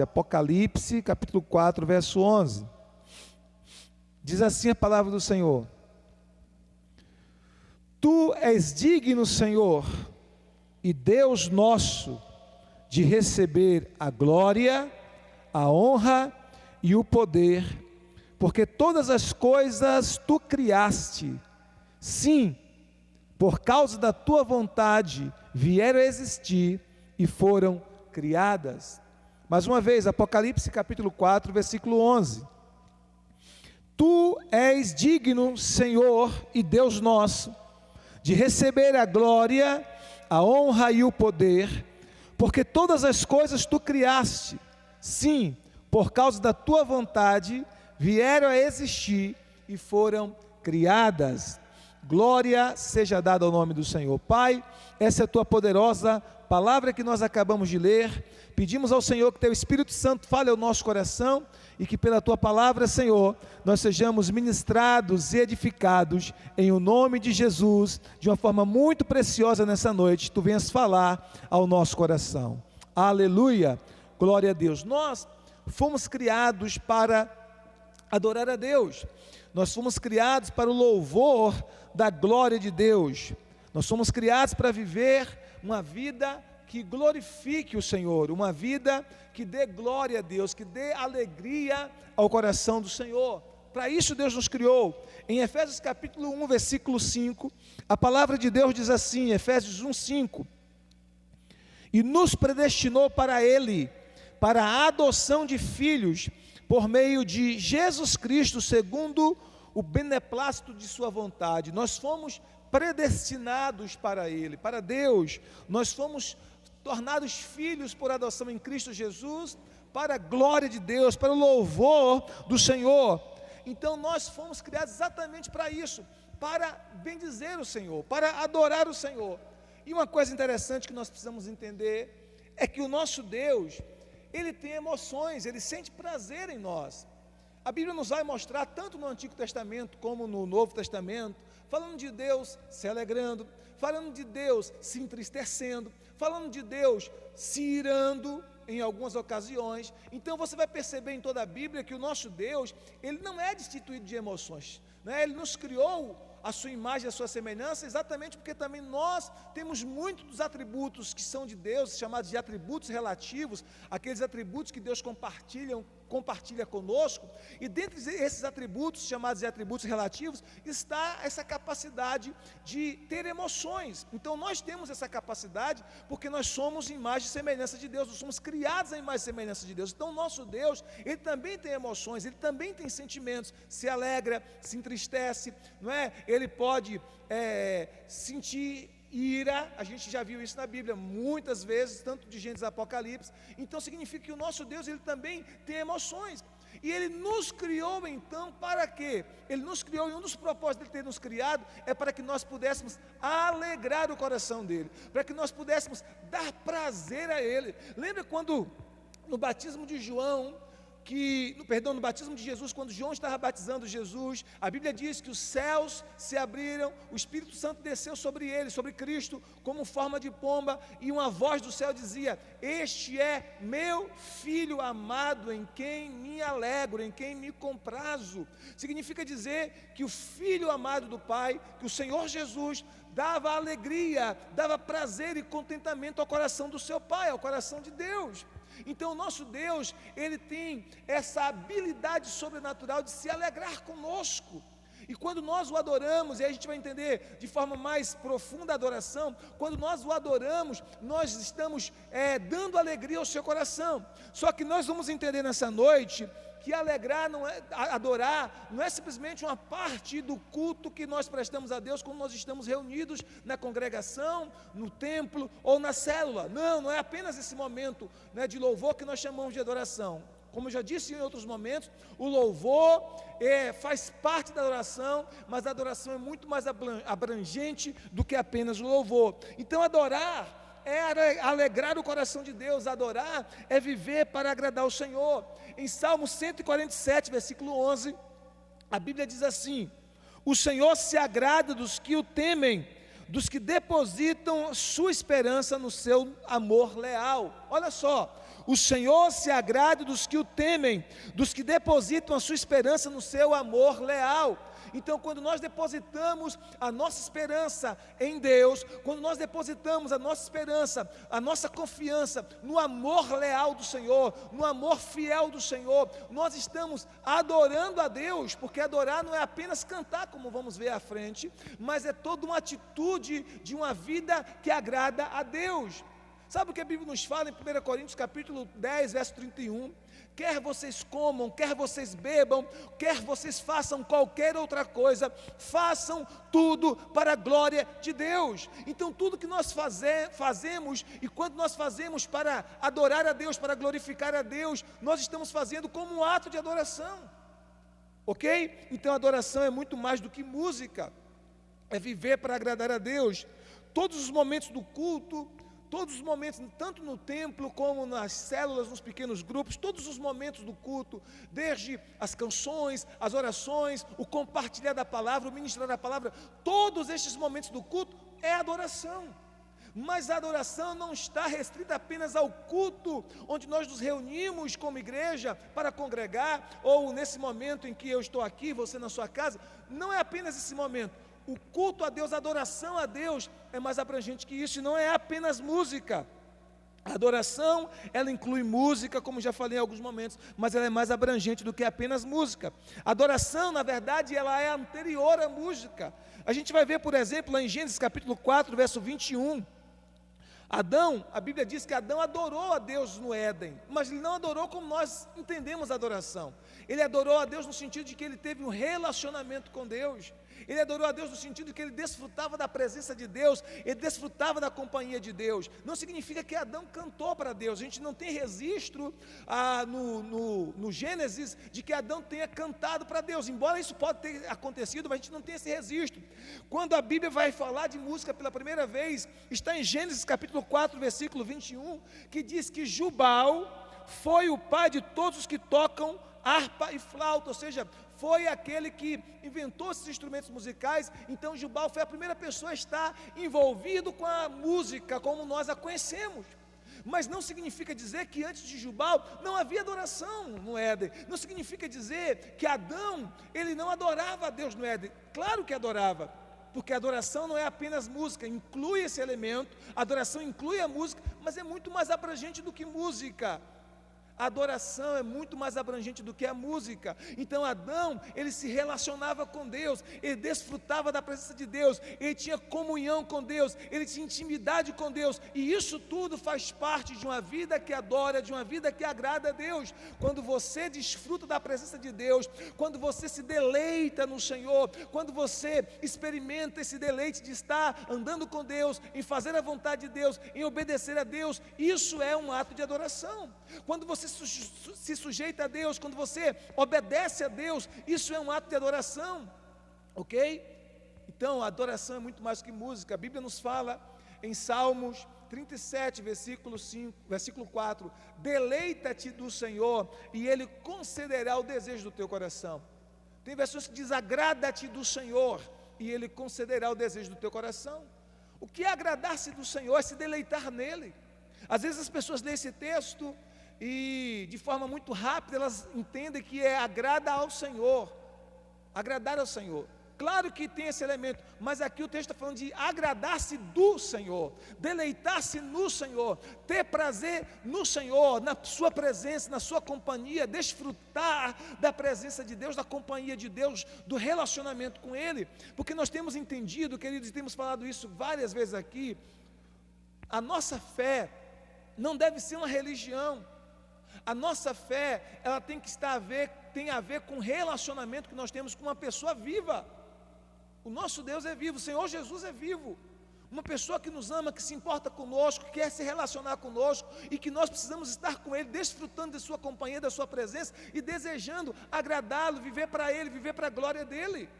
Apocalipse, capítulo 4, verso 11. Diz assim a palavra do Senhor: Tu és digno, Senhor, e Deus nosso, de receber a glória, a honra e o poder, porque todas as coisas tu criaste. Sim, por causa da tua vontade vieram a existir e foram criadas. Mais uma vez, Apocalipse capítulo 4, versículo 11. Tu és digno, Senhor e Deus nosso, de receber a glória, a honra e o poder, porque todas as coisas tu criaste. Sim, por causa da tua vontade vieram a existir e foram criadas. Glória seja dada ao nome do Senhor. Pai, essa é a tua poderosa palavra que nós acabamos de ler. Pedimos ao Senhor que teu Espírito Santo fale ao nosso coração e que pela tua palavra, Senhor, nós sejamos ministrados e edificados em o nome de Jesus, de uma forma muito preciosa nessa noite. Tu venhas falar ao nosso coração. Aleluia, glória a Deus. Nós fomos criados para adorar a Deus. Nós fomos criados para o louvor da glória de Deus. Nós somos criados para viver uma vida que glorifique o Senhor, uma vida que dê glória a Deus, que dê alegria ao coração do Senhor. Para isso Deus nos criou. Em Efésios capítulo 1, versículo 5, a palavra de Deus diz assim, Efésios 1, 5: E nos predestinou para Ele, para a adoção de filhos, por meio de Jesus Cristo, segundo o beneplácito de sua vontade. Nós fomos predestinados para Ele, para Deus. Nós fomos tornados filhos por adoção em Cristo Jesus, para a glória de Deus, para o louvor do Senhor. Então nós fomos criados exatamente para isso, para bendizer o Senhor, para adorar o Senhor. E uma coisa interessante que nós precisamos entender é que o nosso Deus, Ele tem emoções, Ele sente prazer em nós. A Bíblia nos vai mostrar, tanto no Antigo Testamento como no Novo Testamento, falando de Deus se alegrando, falando de Deus se entristecendo, falando de Deus se irando em algumas ocasiões. Então você vai perceber em toda a Bíblia que o nosso Deus, Ele não é destituído de emoções, né? Ele nos criou a sua imagem, a sua semelhança, exatamente porque também nós temos muitos dos atributos que são de Deus, chamados de atributos relativos, aqueles atributos que Deus compartilha conosco, e dentre esses atributos, chamados de atributos relativos, está essa capacidade de ter emoções. Então nós temos essa capacidade, porque nós somos imagem e semelhança de Deus, nós somos criados à imagem e semelhança de Deus. Então o nosso Deus, Ele também tem emoções, Ele também tem sentimentos, se alegra, se entristece, não é? Ele pode sentir ira, a gente já viu isso na Bíblia muitas vezes, tanto de Gênesis a Apocalipse. Então significa que o nosso Deus, Ele também tem emoções, e Ele nos criou então para quê? Ele nos criou, e um dos propósitos de ter nos criado é para que nós pudéssemos alegrar o coração dEle, para que nós pudéssemos dar prazer a Ele. Lembra quando no batismo de João, no batismo de Jesus, quando João estava batizando Jesus, a Bíblia diz que os céus se abriram, o Espírito Santo desceu sobre ele, sobre Cristo, como forma de pomba, e uma voz do céu dizia: Este é meu Filho amado, em quem me alegro, em quem me comprazo. Significa dizer que o Filho amado do Pai, que o Senhor Jesus, dava alegria, dava prazer e contentamento ao coração do seu Pai, ao coração de Deus. Então o nosso Deus, Ele tem essa habilidade sobrenatural de se alegrar conosco. E quando nós o adoramos, e aí a gente vai entender de forma mais profunda a adoração, quando nós o adoramos, nós estamos dando alegria ao seu coração. Só que nós vamos entender nessa noite que adorar não é simplesmente uma parte do culto que nós prestamos a Deus quando nós estamos reunidos na congregação, no templo ou na célula. Não é apenas esse momento, né, de louvor que nós chamamos de adoração. Como eu já disse em outros momentos, o louvor faz parte da adoração, mas a adoração é muito mais abrangente do que apenas o louvor. Então adorar é alegrar o coração de Deus, adorar é viver para agradar o Senhor. Em Salmo 147, versículo 11, a Bíblia diz assim: O Senhor se agrada dos que o temem, dos que depositam sua esperança no seu amor leal. Olha só, o Senhor se agrade dos que o temem, dos que depositam a sua esperança no seu amor leal. Então, quando nós depositamos a nossa esperança em Deus, quando nós depositamos a nossa esperança, a nossa confiança no amor leal do Senhor, no amor fiel do Senhor, nós estamos adorando a Deus, porque adorar não é apenas cantar, como vamos ver à frente, mas é toda uma atitude de uma vida que agrada a Deus. Sabe o que a Bíblia nos fala em 1 Coríntios capítulo 10, verso 31? Quer vocês comam, quer vocês bebam, quer vocês façam qualquer outra coisa, façam tudo para a glória de Deus. Então tudo que nós fazemos, e quando nós fazemos para adorar a Deus, para glorificar a Deus, nós estamos fazendo como um ato de adoração, ok? Então adoração é muito mais do que música, é viver para agradar a Deus. Todos os momentos do culto, todos os momentos, tanto no templo como nas células, nos pequenos grupos, todos os momentos do culto, desde as canções, as orações, o compartilhar da palavra, o ministrar da palavra, todos estes momentos do culto é adoração. Mas a adoração não está restrita apenas ao culto, onde nós nos reunimos como igreja para congregar, ou nesse momento em que eu estou aqui, você na sua casa, não é apenas esse momento. O culto a Deus, a adoração a Deus é mais abrangente que isso, e não é apenas música. A adoração, ela inclui música, como já falei em alguns momentos, mas ela é mais abrangente do que apenas música. A adoração, na verdade, ela é anterior à música. A gente vai ver, por exemplo, lá em Gênesis capítulo 4, verso 21, Adão, a Bíblia diz que Adão adorou a Deus no Éden, mas ele não adorou como nós entendemos a adoração. Ele adorou a Deus no sentido de que ele teve um relacionamento com Deus. Ele adorou a Deus no sentido de que ele desfrutava da presença de Deus, ele desfrutava da companhia de Deus. Não significa que Adão cantou para Deus. A gente não tem registro no Gênesis de que Adão tenha cantado para Deus, embora isso pode ter acontecido, mas a gente não tem esse registro. Quando a Bíblia vai falar de música pela primeira vez, está em Gênesis capítulo 4, versículo 21, que diz que Jubal foi o pai de todos os que tocam harpa e flauta, ou seja, foi aquele que inventou esses instrumentos musicais. Então Jubal foi a primeira pessoa a estar envolvido com a música como nós a conhecemos. Mas não significa dizer que antes de Jubal não havia adoração no Éden. Não significa dizer que Adão, ele não adorava a Deus no Éden. Claro que adorava, porque a adoração não é apenas música, inclui esse elemento. A adoração inclui a música, mas é muito mais abrangente do que música. A adoração é muito mais abrangente do que a música. Então Adão, ele se relacionava com Deus, ele desfrutava da presença de Deus, ele tinha comunhão com Deus, ele tinha intimidade com Deus, e isso tudo faz parte de uma vida que adora, de uma vida que agrada a Deus. Quando você desfruta da presença de Deus, quando você se deleita no Senhor, quando você experimenta esse deleite de estar andando com Deus, em fazer a vontade de Deus, em obedecer a Deus, isso é um ato de adoração. Quando você se sujeita a Deus, quando você obedece a Deus, isso é um ato de adoração, ok? Então a adoração é muito mais que música. A Bíblia nos fala em Salmos 37, versículo 4, deleita-te do Senhor e Ele concederá o desejo do teu coração. Tem versões que diz, agrada-te do Senhor e Ele concederá o desejo do teu coração. O que é agradar-se do Senhor? É se deleitar nele. Às vezes as pessoas lêem esse texto e de forma muito rápida elas entendem que é agrada ao Senhor, agradar ao Senhor. Claro que tem esse elemento, mas aqui o texto está falando de agradar-se do Senhor, deleitar-se no Senhor, ter prazer no Senhor, na sua presença, na sua companhia, desfrutar da presença de Deus, da companhia de Deus, do relacionamento com Ele. Porque nós temos entendido, queridos, e temos falado isso várias vezes aqui, a nossa fé não deve ser uma religião. A nossa fé, ela tem a ver com o relacionamento que nós temos com uma pessoa viva. O nosso Deus é vivo, o Senhor Jesus é vivo. Uma pessoa que nos ama, que se importa conosco, que quer se relacionar conosco, e que nós precisamos estar com Ele, desfrutando de sua companhia, da sua presença, e desejando agradá-lo, viver para Ele, viver para a glória dEle.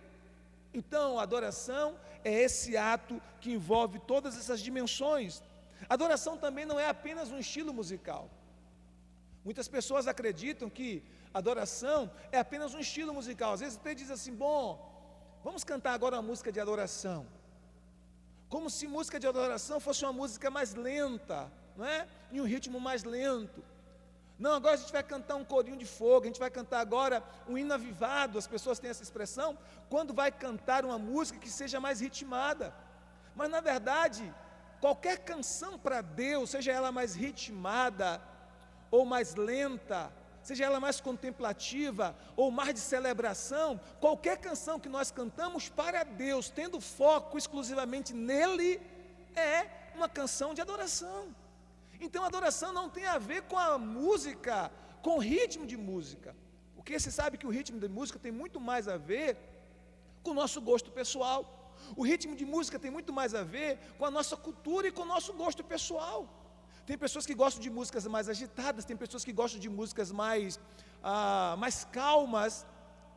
Então, a adoração é esse ato que envolve todas essas dimensões. A adoração também não é apenas um estilo musical. Muitas pessoas acreditam que adoração é apenas um estilo musical. Às vezes até diz assim, bom, vamos cantar agora uma música de adoração. Como se música de adoração fosse uma música mais lenta, não é? Em um ritmo mais lento. Não, agora a gente vai cantar um corinho de fogo, a gente vai cantar agora um hino avivado, as pessoas têm essa expressão, quando vai cantar uma música que seja mais ritmada. Mas na verdade, qualquer canção para Deus, seja ela mais ritmada ou mais lenta, seja ela mais contemplativa ou mais de celebração, qualquer canção que nós cantamos para Deus, tendo foco exclusivamente nele, é uma canção de adoração. Então a adoração não tem a ver com a música, com o ritmo de música, porque você sabe que o ritmo de música tem muito mais a ver com o nosso gosto pessoal. O ritmo de música tem muito mais a ver com a nossa cultura e com o nosso gosto pessoal. Tem pessoas que gostam de músicas mais agitadas, tem pessoas que gostam de músicas mais calmas.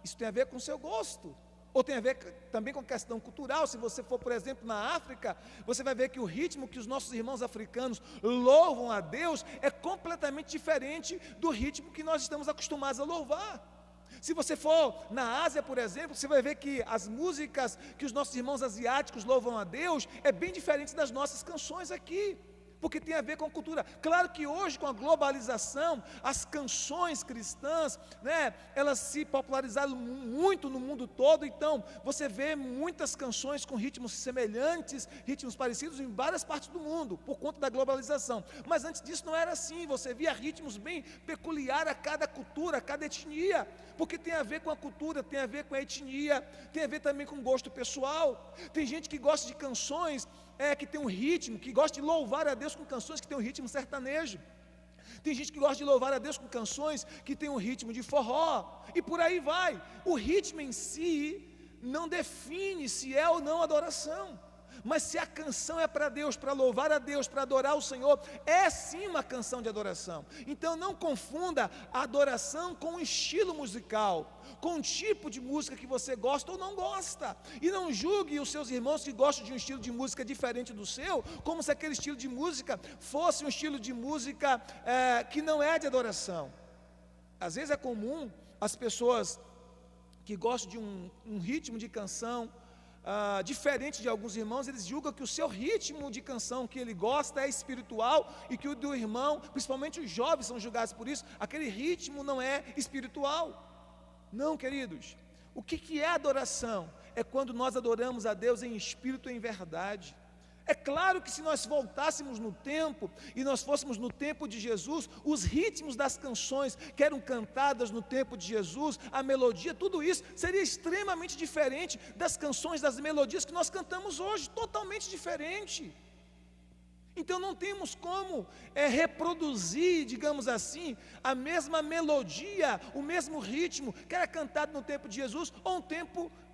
Isso tem a ver com o seu gosto. Ou tem a ver também com a questão cultural. Se você for, por exemplo, na África, você vai ver que o ritmo que os nossos irmãos africanos louvam a Deus é completamente diferente do ritmo que nós estamos acostumados a louvar. Se você for na Ásia, por exemplo, você vai ver que as músicas que os nossos irmãos asiáticos louvam a Deus é bem diferente das nossas canções aqui, porque tem a ver com a cultura. Claro que hoje, com a globalização, as canções cristãs, elas se popularizaram muito no mundo todo. Então você vê muitas canções com ritmos semelhantes, ritmos parecidos em várias partes do mundo, por conta da globalização. Mas antes disso não era assim, você via ritmos bem peculiares a cada cultura, a cada etnia, porque tem a ver com a cultura, tem a ver com a etnia, tem a ver também com o gosto pessoal. Tem gente que gosta de canções que tem um ritmo, que gosta de louvar a Deus com canções que tem um ritmo sertanejo. Tem gente que gosta de louvar a Deus com canções que tem um ritmo de forró, e por aí vai. O ritmo em si não define se é ou não adoração, mas se a canção é para Deus, para louvar a Deus, para adorar o Senhor, é sim uma canção de adoração. Então não confunda a adoração com um estilo musical, com um tipo de música que você gosta ou não gosta. E não julgue os seus irmãos que gostam de um estilo de música diferente do seu, como se aquele estilo de música fosse um estilo de música que não é de adoração. Às vezes é comum as pessoas que gostam de um ritmo de canção diferente de alguns irmãos, eles julgam que o seu ritmo de canção que ele gosta é espiritual e que o do irmão, principalmente os jovens são julgados por isso, aquele ritmo não é espiritual. Não, queridos, o que é adoração? É quando nós adoramos a Deus em espírito e em verdade. É claro que se nós voltássemos no tempo, e nós fôssemos no tempo de Jesus, os ritmos das canções que eram cantadas no tempo de Jesus, a melodia, tudo isso seria extremamente diferente das canções, das melodias que nós cantamos hoje, totalmente diferente. Então não temos como reproduzir, digamos assim, a mesma melodia, o mesmo ritmo que era cantado no tempo de Jesus,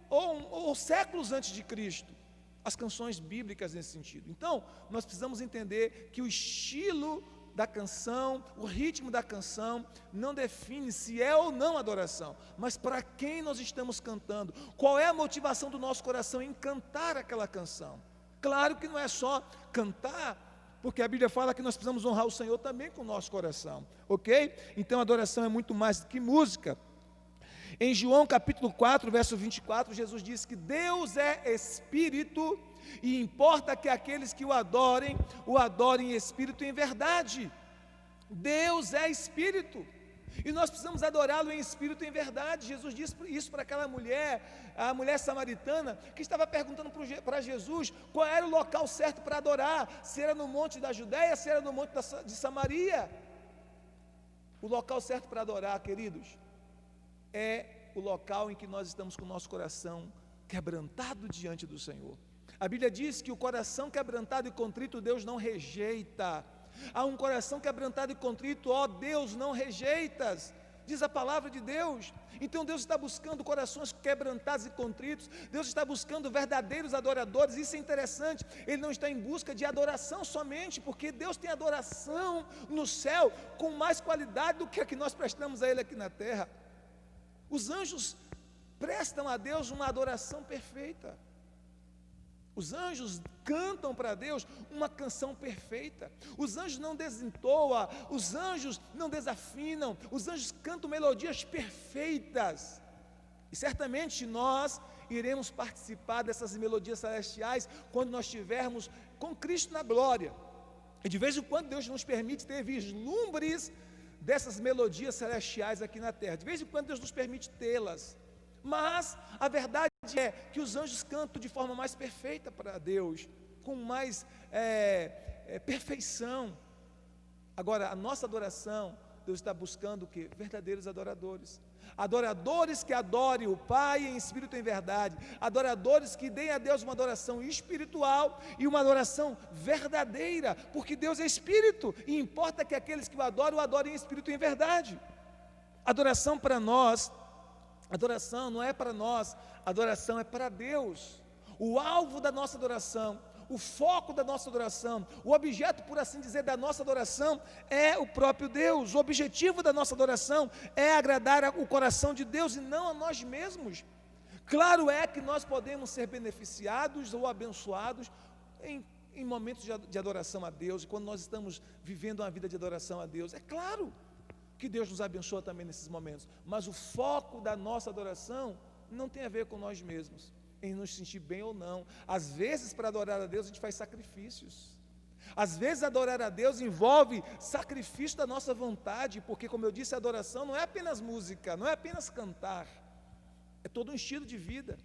ou séculos antes de Cristo. As canções bíblicas nesse sentido. Então, nós precisamos entender que o estilo da canção, o ritmo da canção, não define se é ou não adoração, mas para quem nós estamos cantando, qual é a motivação do nosso coração em cantar aquela canção. Claro que não é só cantar, porque a Bíblia fala que nós precisamos honrar o Senhor também com o nosso coração, ok? Então, a adoração é muito mais do que música. Em João capítulo 4, verso 24, Jesus diz que Deus é Espírito e importa que aqueles que o adorem em Espírito e em verdade. Deus é Espírito e nós precisamos adorá-lo em Espírito e em verdade. Jesus disse isso para aquela mulher, a mulher samaritana, que estava perguntando para Jesus qual era o local certo para adorar, se era no monte da Judéia, se era no monte de Samaria. O local certo para adorar, queridos, é o local em que nós estamos com o nosso coração quebrantado diante do Senhor. A Bíblia diz que o coração quebrantado e contrito Deus não rejeita. Há um coração quebrantado e contrito, ó Deus, não rejeitas, diz a palavra de Deus. Então Deus está buscando corações quebrantados e contritos, Deus está buscando verdadeiros adoradores. Isso é interessante, Ele não está em busca de adoração somente, porque Deus tem adoração no céu com mais qualidade do que a que nós prestamos a Ele aqui na terra. Os anjos prestam a Deus uma adoração perfeita. Os anjos cantam para Deus uma canção perfeita. Os anjos não desentoam, os anjos não desafinam, os anjos cantam melodias perfeitas. E certamente nós iremos participar dessas melodias celestiais quando nós estivermos com Cristo na glória. E de vez em quando Deus nos permite ter vislumbres dessas melodias celestiais aqui na terra. De vez em quando Deus nos permite tê-las, mas a verdade é que os anjos cantam de forma mais perfeita para Deus, com mais perfeição. Agora, a nossa adoração, Deus está buscando o quê? Verdadeiros adoradores. Adoradores que adorem o Pai em espírito e em verdade. Adoradores que deem a Deus uma adoração espiritual e uma adoração verdadeira, porque Deus é espírito e importa que aqueles que o adorem em espírito e em verdade. Adoração para nós, adoração não é para nós, adoração é para Deus. O alvo da nossa adoração, o foco da nossa adoração, o objeto, por assim dizer, da nossa adoração é o próprio Deus. O objetivo da nossa adoração é agradar o coração de Deus e não a nós mesmos. Claro é que nós podemos ser beneficiados ou abençoados em momentos de adoração a Deus, e quando nós estamos vivendo uma vida de adoração a Deus, é claro que Deus nos abençoa também nesses momentos, mas o foco da nossa adoração não tem a ver com nós mesmos, em nos sentir bem ou não. Às vezes, para adorar a Deus, a gente faz sacrifícios. Às vezes, adorar a Deus envolve sacrifício da nossa vontade, porque, como eu disse, a adoração não é apenas música, não é apenas cantar, é todo um estilo de vida.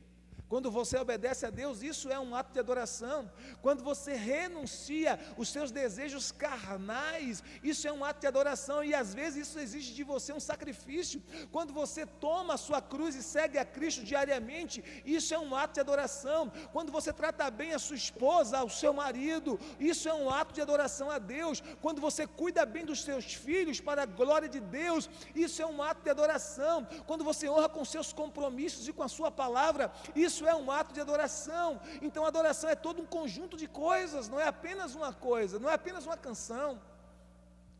Quando você obedece a Deus, isso é um ato de adoração. Quando você renuncia os seus desejos carnais, isso é um ato de adoração, e às vezes isso exige de você um sacrifício. Quando você toma a sua cruz e segue a Cristo diariamente, isso é um ato de adoração. Quando você trata bem a sua esposa, o seu marido, isso é um ato de adoração a Deus. Quando você cuida bem dos seus filhos para a glória de Deus, isso é um ato de adoração. Quando você honra com seus compromissos e com a sua palavra, isso é um ato de adoração. Então a adoração é todo um conjunto de coisas, não é apenas uma coisa, não é apenas uma canção.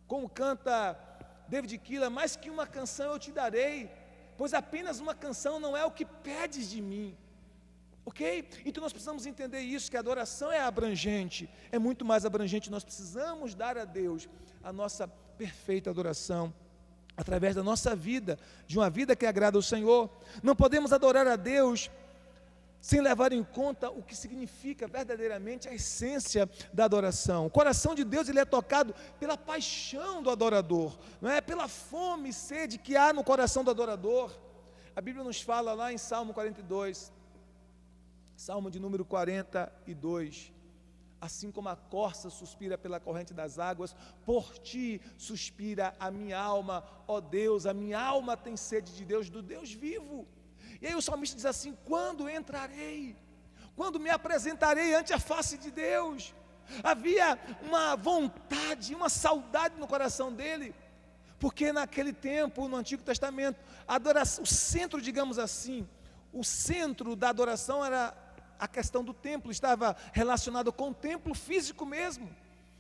Como canta David Keeler, mais que uma canção eu te darei, pois apenas uma canção não é o que pedes de mim. Ok? Então nós precisamos entender isso, que a adoração é abrangente, é muito mais abrangente. Nós precisamos dar a Deus a nossa perfeita adoração, através da nossa vida, de uma vida que agrada ao Senhor. Não podemos adorar a Deus sem levar em conta o que significa verdadeiramente a essência da adoração. O coração de Deus, ele é tocado pela paixão do adorador, não é? Pela fome e sede que há no coração do adorador. A Bíblia nos fala lá em Salmo 42, Salmo de número 42, assim como a corça suspira pela corrente das águas, por ti suspira a minha alma, ó Deus, a minha alma tem sede de Deus, do Deus vivo. E aí o salmista diz assim: quando entrarei, quando me apresentarei ante a face de Deus? Havia uma vontade, uma saudade no coração dele, porque naquele tempo, no Antigo Testamento, a adoração, o centro, digamos assim, o centro da adoração era a questão do templo, estava relacionado com o templo físico mesmo.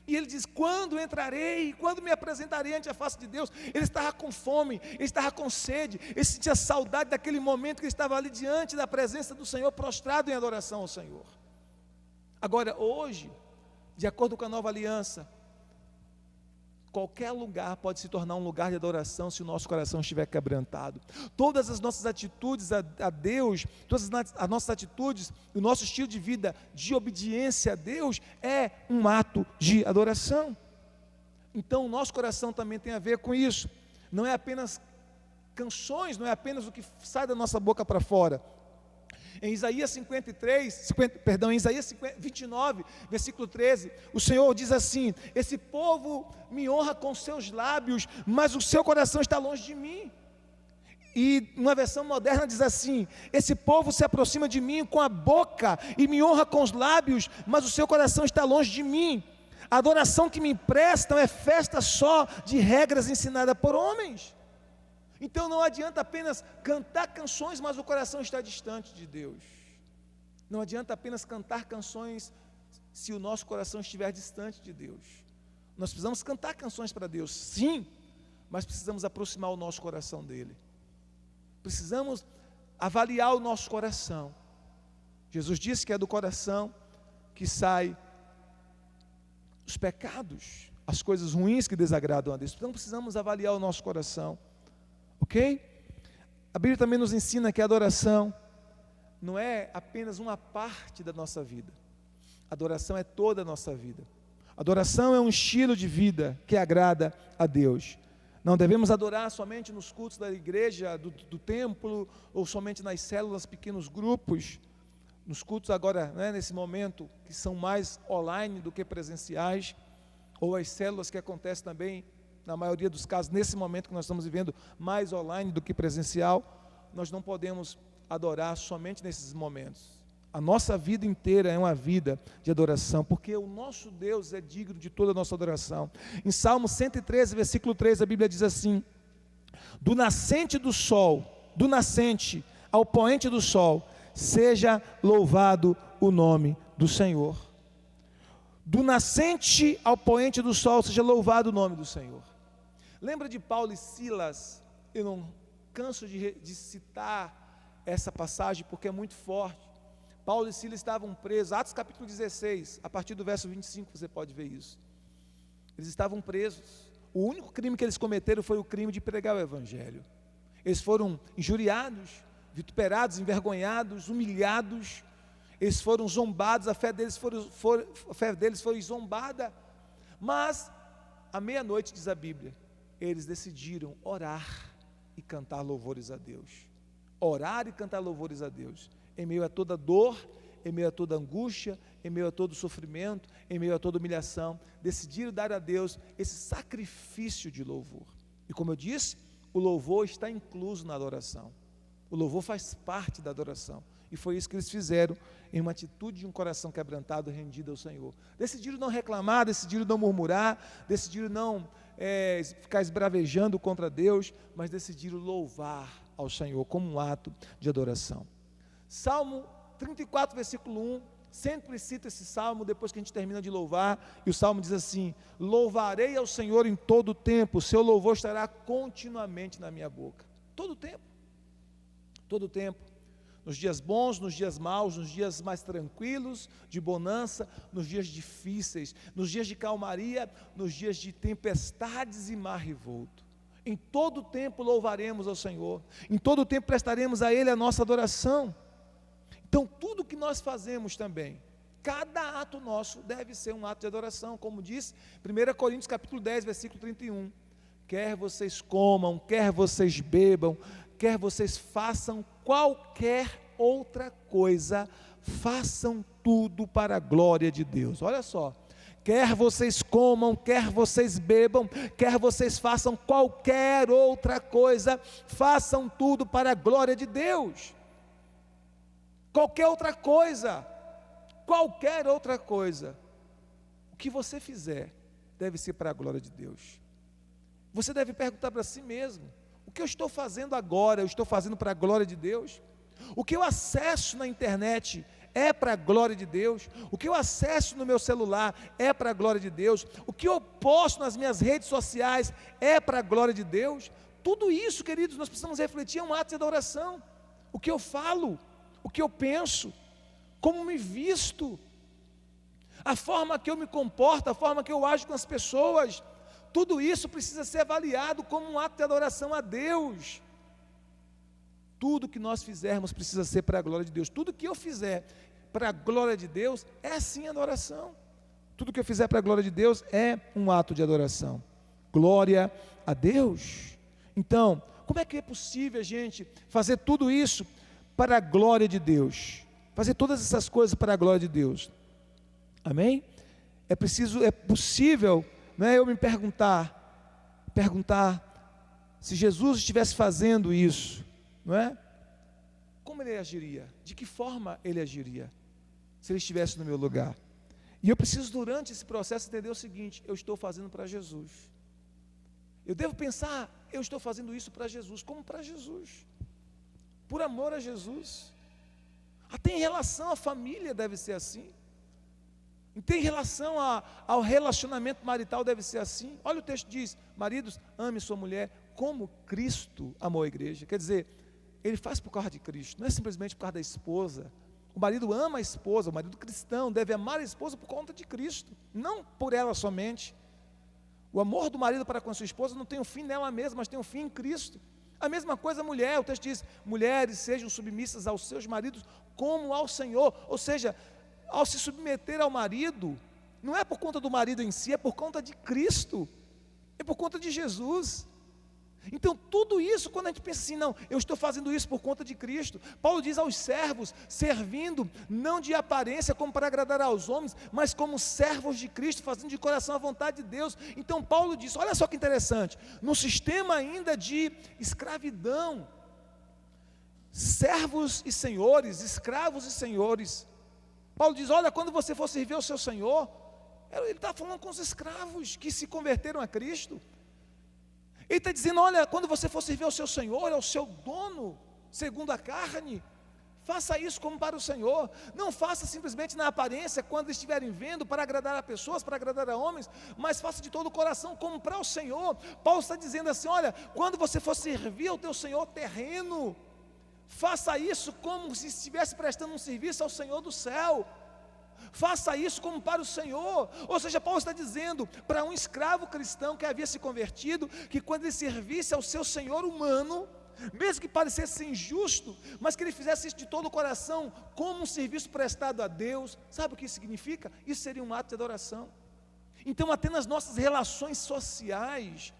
E ele diz: quando entrarei, quando me apresentarei ante a face de Deus? Ele estava com fome, ele estava com sede, ele sentia saudade daquele momento que ele estava ali diante da presença do Senhor, prostrado em adoração ao Senhor. Agora, hoje, de acordo com a nova aliança, qualquer lugar pode se tornar um lugar de adoração se o nosso coração estiver quebrantado. Todas as nossas atitudes a Deus, todas as nossas atitudes, o nosso estilo de vida de obediência a Deus é um ato de adoração. Então o nosso coração também tem a ver com isso. Não é apenas canções, não é apenas o que sai da nossa boca para fora. Em Isaías 29, versículo 13, o Senhor diz assim: esse povo me honra com seus lábios, mas o seu coração está longe de mim. E uma versão moderna diz assim: esse povo se aproxima de mim com a boca e me honra com os lábios, mas o seu coração está longe de mim. A adoração que me prestam é festa só de regras ensinadas por homens. Então não adianta apenas cantar canções, mas o coração está distante de Deus. Não adianta apenas cantar canções se o nosso coração estiver distante de Deus. Nós precisamos cantar canções para Deus, sim, mas precisamos aproximar o nosso coração dele. Precisamos avaliar o nosso coração. Jesus disse que é do coração que sai os pecados, as coisas ruins que desagradam a Deus. Então precisamos avaliar o nosso coração. Ok? A Bíblia também nos ensina que a adoração não é apenas uma parte da nossa vida. A adoração é toda a nossa vida. A adoração é um estilo de vida que agrada a Deus. Não devemos adorar somente nos cultos da igreja, do templo, ou somente nas células, pequenos grupos. Nos cultos agora, né, nesse momento, que são mais online do que presenciais, ou as células que acontecem também, na maioria dos casos, nesse momento que nós estamos vivendo, mais online do que presencial, nós não podemos adorar somente nesses momentos. A nossa vida inteira é uma vida de adoração, porque o nosso Deus é digno de toda a nossa adoração. Em Salmo 113, versículo 3, a Bíblia diz assim: do nascente do sol, do nascente ao poente do sol, seja louvado o nome do Senhor. Do nascente ao poente do sol, seja louvado o nome do Senhor. Lembra de Paulo e Silas? Eu não canso de citar essa passagem porque é muito forte. Paulo e Silas estavam presos, Atos capítulo 16, a partir do verso 25 você pode ver isso. Eles estavam presos. O único crime que eles cometeram foi o crime de pregar o Evangelho. Eles foram injuriados, vituperados, envergonhados, humilhados. Eles foram zombados, a fé deles foi zombada. Mas, à meia-noite, diz a Bíblia, eles decidiram orar e cantar louvores a Deus. Orar e cantar louvores a Deus. Em meio a toda dor, em meio a toda angústia, em meio a todo sofrimento, em meio a toda humilhação, decidiram dar a Deus esse sacrifício de louvor. E como eu disse, o louvor está incluso na adoração. O louvor faz parte da adoração. E foi isso que eles fizeram, em uma atitude de um coração quebrantado, rendido ao Senhor. Decidiram não reclamar, decidiram não murmurar, decidiram não ficar esbravejando contra Deus, mas decidiram louvar ao Senhor como um ato de adoração. Salmo 34, versículo 1, sempre cita esse salmo depois que a gente termina de louvar, e o salmo diz assim: louvarei ao Senhor em todo o tempo, seu louvor estará continuamente na minha boca. Todo o tempo, todo o tempo, nos dias bons, nos dias maus, nos dias mais tranquilos, de bonança, nos dias difíceis, nos dias de calmaria, nos dias de tempestades e mar revolto. Em todo o tempo louvaremos ao Senhor, em todo o tempo prestaremos a Ele a nossa adoração. Então tudo que nós fazemos também, cada ato nosso deve ser um ato de adoração, como diz 1 Coríntios capítulo 10, versículo 31, quer vocês comam, quer vocês bebam, quer vocês façam qualquer outra coisa, façam tudo para a glória de Deus. Olha só, quer vocês comam, quer vocês bebam, quer vocês façam qualquer outra coisa, façam tudo para a glória de Deus. Qualquer outra coisa, o que você fizer deve ser para a glória de Deus. Você deve perguntar para si mesmo: o que eu estou fazendo agora, eu estou fazendo para a glória de Deus? O que eu acesso na internet é para a glória de Deus? O que eu acesso no meu celular é para a glória de Deus? O que eu posto nas minhas redes sociais é para a glória de Deus? Tudo isso, queridos, nós precisamos refletir, é um ato de adoração. O que eu falo, o que eu penso, como me visto, a forma que eu me comporto, a forma que eu ajo com as pessoas, tudo isso precisa ser avaliado como um ato de adoração a Deus. Tudo que nós fizermos precisa ser para a glória de Deus. Tudo que eu fizer para a glória de Deus é sim adoração. Tudo que eu fizer para a glória de Deus é um ato de adoração. Glória a Deus. Então, como é que é possível a gente fazer tudo isso para a glória de Deus? Fazer todas essas coisas para a glória de Deus. Amém? É possível, não é, eu me perguntar se Jesus estivesse fazendo isso, não é? Como ele agiria? De que forma ele agiria se ele estivesse no meu lugar? E eu preciso, durante esse processo, entender o seguinte: eu estou fazendo para Jesus. Eu devo pensar, eu estou fazendo isso para Jesus, como para Jesus, por amor a Jesus. Até em relação à família deve ser assim. Em relação ao relacionamento marital deve ser assim. Olha, o texto diz: maridos, ame sua mulher como Cristo amou a igreja. Quer dizer, ele faz por causa de Cristo, não é simplesmente por causa da esposa. O marido ama a esposa, o marido cristão deve amar a esposa por conta de Cristo, não por ela somente. O amor do marido para com a sua esposa não tem um fim nela mesma, mas tem um fim em Cristo. A mesma coisa a mulher, o texto diz: mulheres sejam submissas aos seus maridos como ao Senhor. Ou seja, ao se submeter ao marido, não é por conta do marido em si, é por conta de Cristo, é por conta de Jesus. Então, tudo isso, quando a gente pensa assim, não, eu estou fazendo isso por conta de Cristo. Paulo diz aos servos, servindo, não de aparência como para agradar aos homens, mas como servos de Cristo, fazendo de coração a vontade de Deus. Então, Paulo diz, olha só que interessante, no sistema ainda de escravidão, servos e senhores, escravos e senhores, Paulo diz, olha, quando você for servir ao seu Senhor, ele está falando com os escravos que se converteram a Cristo. Ele está dizendo, olha, quando você for servir ao seu Senhor, ao seu dono, segundo a carne, faça isso como para o Senhor. Não faça simplesmente na aparência, quando estiverem vendo, para agradar a pessoas, para agradar a homens, mas faça de todo o coração como para o Senhor. Paulo está dizendo assim, olha, quando você for servir ao teu Senhor terreno, faça isso como se estivesse prestando um serviço ao Senhor do céu. Faça isso como para o Senhor. Ou seja, Paulo está dizendo para um escravo cristão que havia se convertido, que quando ele servisse ao seu senhor humano, mesmo que parecesse injusto, mas que ele fizesse isso de todo o coração, como um serviço prestado a Deus. Sabe o que isso significa? Isso seria um ato de adoração. Então, até nas nossas relações sociais,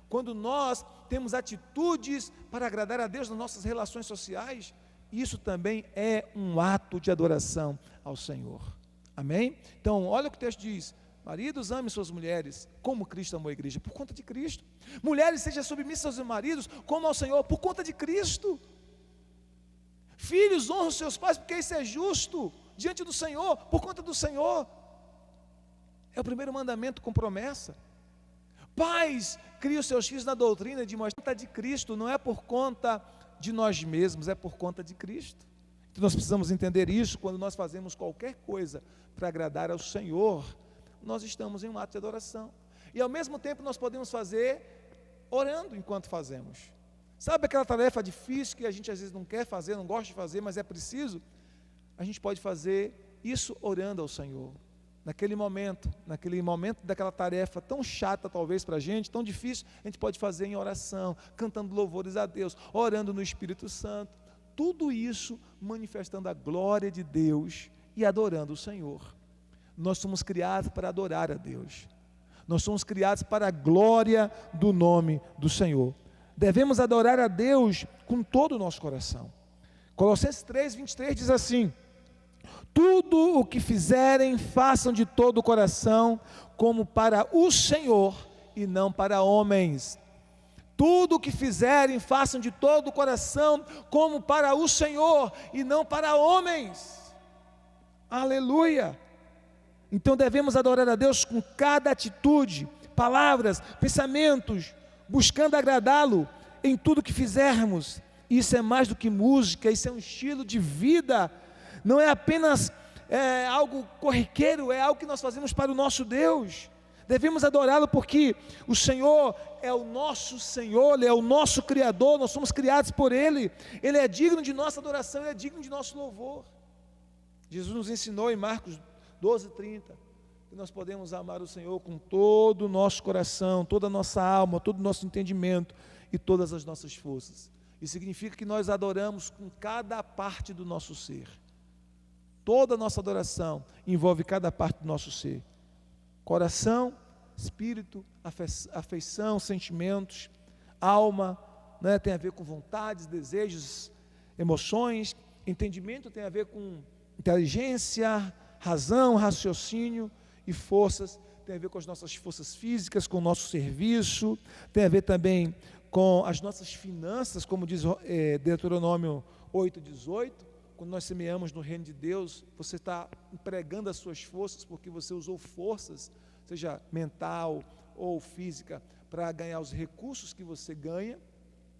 quando nós temos atitudes para agradar a Deus nas nossas relações sociais, isso também é um ato de adoração ao Senhor. Amém? Então, olha o que o texto diz: maridos, amem suas mulheres, como Cristo amou a igreja, por conta de Cristo. Mulheres, sejam submissas aos seus maridos, como ao Senhor, por conta de Cristo. Filhos, honram seus pais, porque isso é justo, diante do Senhor, por conta do Senhor. É o primeiro mandamento com promessa. Pais, criem os seus filhos na doutrina de mostrar por conta de Cristo, não é por conta de nós mesmos, é por conta de Cristo. Então nós precisamos entender isso. Quando nós fazemos qualquer coisa para agradar ao Senhor, nós estamos em um ato de adoração, e ao mesmo tempo nós podemos fazer orando enquanto fazemos. Sabe aquela tarefa difícil que a gente às vezes não quer fazer, não gosta de fazer, mas é preciso? A gente pode fazer isso orando ao Senhor, naquele momento daquela tarefa tão chata talvez para a gente, tão difícil, a gente pode fazer em oração, cantando louvores a Deus, orando no Espírito Santo, tudo isso manifestando a glória de Deus e adorando o Senhor. Nós somos criados para adorar a Deus, nós somos criados para a glória do nome do Senhor. Devemos adorar a Deus com todo o nosso coração. Colossenses 3:23 diz assim: tudo o que fizerem, façam de todo o coração, como para o Senhor e não para homens. Tudo o que fizerem, façam de todo o coração, como para o Senhor e não para homens. Aleluia! Então devemos adorar a Deus com cada atitude, palavras, pensamentos, buscando agradá-lo em tudo que fizermos. Isso é mais do que música, isso é um estilo de vida, não é apenas algo corriqueiro, é algo que nós fazemos para o nosso Deus. Devemos adorá-lo porque o Senhor é o nosso Senhor, Ele é o nosso Criador, nós somos criados por Ele, Ele é digno de nossa adoração, Ele é digno de nosso louvor. Jesus nos ensinou em Marcos 12:30, que nós podemos amar o Senhor com todo o nosso coração, toda a nossa alma, todo o nosso entendimento e todas as nossas forças. Isso significa que nós adoramos com cada parte do nosso ser. Toda a nossa adoração envolve cada parte do nosso ser: coração, espírito, afeição, sentimentos, alma, né? Tem a ver com vontades, desejos, emoções. Entendimento tem a ver com inteligência, razão, raciocínio, e forças tem a ver com as nossas forças físicas, com o nosso serviço, tem a ver também com as nossas finanças, como diz Deuteronômio 8:18, quando nós semeamos no reino de Deus, você está empregando as suas forças, porque você usou forças, seja mental ou física, para ganhar os recursos que você ganha.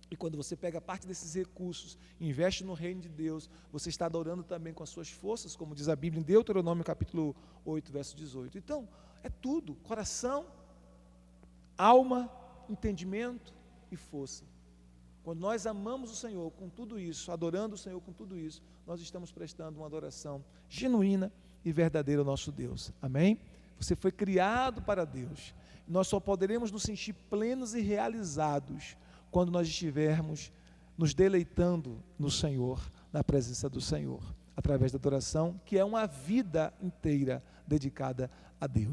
E quando você pega parte desses recursos e investe no reino de Deus, você está adorando também com as suas forças, como diz a Bíblia em Deuteronômio capítulo 8, verso 18. Então, é tudo: coração, alma, entendimento e força. Quando nós amamos o Senhor com tudo isso, adorando o Senhor com tudo isso, nós estamos prestando uma adoração genuína e verdadeira ao nosso Deus. Amém? Você foi criado para Deus. Nós só poderemos nos sentir plenos e realizados quando nós estivermos nos deleitando no Senhor, na presença do Senhor, através da adoração, que é uma vida inteira dedicada a Deus.